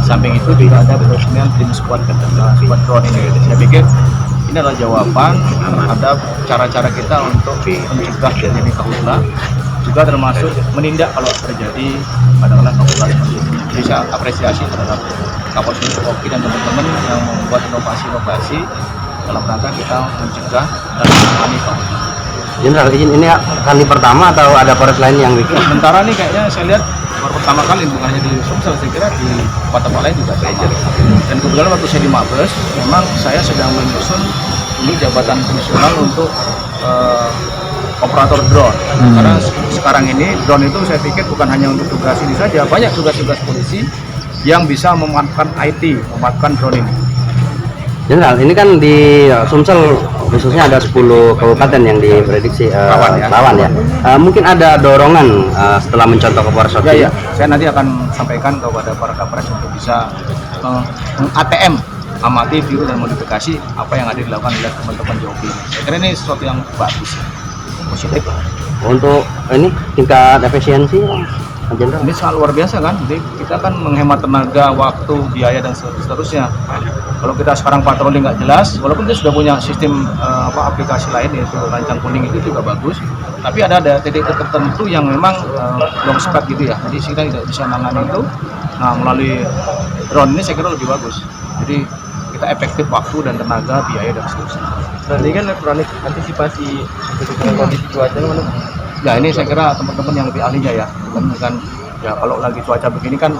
Samping itu juga ada peresmian tim squad drone ini. Saya pikir ini adalah jawaban terhadap cara-cara kita untuk mencegah terjadi karhutlah, juga termasuk menindak kalau terjadi katakanlah karhutlah seperti ini. Jadi saya apresiasi terhadap Kapolres Oki dan teman-teman yang membuat inovasi-inovasi dalam rangka kita mencegah dan menangani karhutlah. Jenderal, ini kali pertama atau ada Polres lain yang bikin? Sementara nih kayaknya saya lihat baru pertama kali, bukan hanya di Sumsel, saya kira di kota lain juga belajar. Dan kebetulan waktu saya di Mabes, memang saya sedang menyusun ini jabatan fungsional untuk operator drone. Karena sekarang ini drone itu saya pikir bukan hanya untuk tugas ini saja, banyak tugas-tugas polisi yang bisa memanfaatkan IT, memanfaatkan drone ini. Jenderal, ini kan di Sumsel khususnya ada 10 kabupaten yang diprediksi rawan ya. Mungkin ada dorongan setelah mencontoh Kapolres Oki. Ya, saya nanti akan sampaikan kepada para Kapolres untuk bisa ATM, amati, tiru dan modifikasi apa yang ada dilakukan oleh teman-teman di Oki. Saya kira ini sesuatu yang bagus, positif. Untuk ini tingkat efisiensi, Jenderal? Ini sangat luar biasa kan, jadi kita kan menghemat tenaga, waktu, biaya dan seterusnya. Kalau kita sekarang patroli nggak jelas, walaupun kita sudah punya sistem aplikasi lain yaitu rancang kuning itu juga bagus, tapi ada titik tertentu yang memang long spot gitu ya, jadi kita tidak bisa menangani itu. Nah, melalui drone ini saya kira lebih bagus, jadi kita efektif waktu dan tenaga, biaya dan seterusnya. Berarti kan elektronik antisipasi dengan kondisi cuaca mana? Ya ini saya kira teman-teman yang lebih ahlinya ya, kan ya kalau lagi cuaca begini kan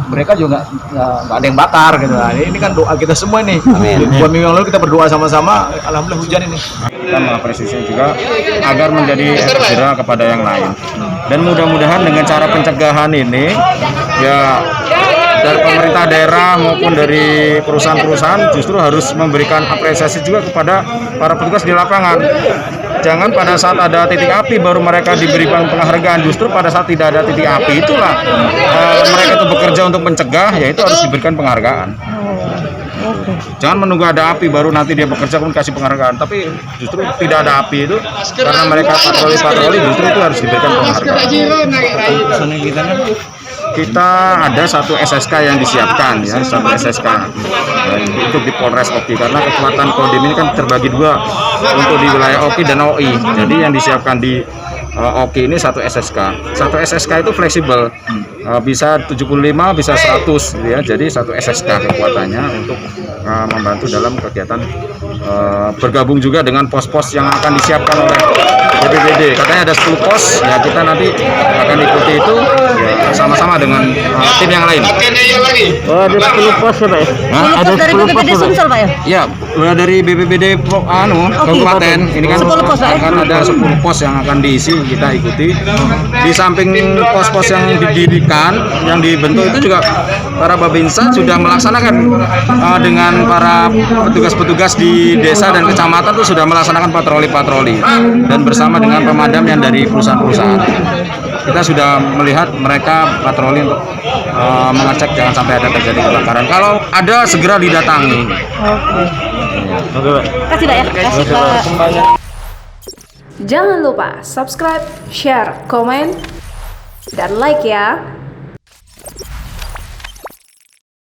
mereka juga nggak ada yang bakar gitu. Nah, ini kan doa kita semua nih. Buat minggu yang lalu kita berdoa sama-sama, alhamdulillah hujan ini. Kita mengapresiasi juga agar menjadi efek jerah kepada yang lain. Dan mudah-mudahan dengan cara pencegahan ini ya dari pemerintah daerah maupun dari perusahaan-perusahaan justru harus memberikan apresiasi juga kepada para petugas di lapangan. Jangan pada saat ada titik api baru mereka diberikan penghargaan, justru pada saat tidak ada titik api itulah mereka itu bekerja untuk mencegah, yaitu harus diberikan penghargaan. Jangan menunggu ada api baru nanti dia bekerja pun kasih penghargaan, tapi justru tidak ada api itu karena mereka patroli justru itu harus diberikan penghargaan. Kita ada satu SSK yang disiapkan ya, satu SSK untuk di Polres Oki, karena kekuatan Kodim ini kan terbagi dua untuk di wilayah Oki dan OI. Jadi yang disiapkan di Oki ini satu SSK. Satu SSK itu fleksibel, bisa 75, bisa 100 ya. Jadi satu SSK kekuatannya untuk membantu dalam kegiatan bergabung juga dengan pos-pos yang akan disiapkan oleh BPBD. Katanya ada 10 pos, ya kita nanti akan ikuti itu ya, sama-sama dengan tim yang lain. Oh, ada 10 pos ya Pak ya? Ada 10 pos dari Sumsel Pak ya? Ya, dari BPBD Kabupaten ini kan 10 pos, akan ada 10 pos yang akan diisi, kita ikuti. Di samping pos-pos yang didirikan, yang dibentuk itu juga para Babinsa sudah melaksanakan dengan para petugas-petugas di desa dan kecamatan itu sudah melaksanakan patroli-patroli dan bersama dengan pemadam yang dari perusahaan-perusahaan. Kita sudah melihat mereka patroli untuk mengecek jangan sampai ada terjadi kebakaran. Kalau ada segera didatangi. Oke Pak. Kasih Pak ya. Kasih Pak. Jangan lupa subscribe, share, komen, dan like ya.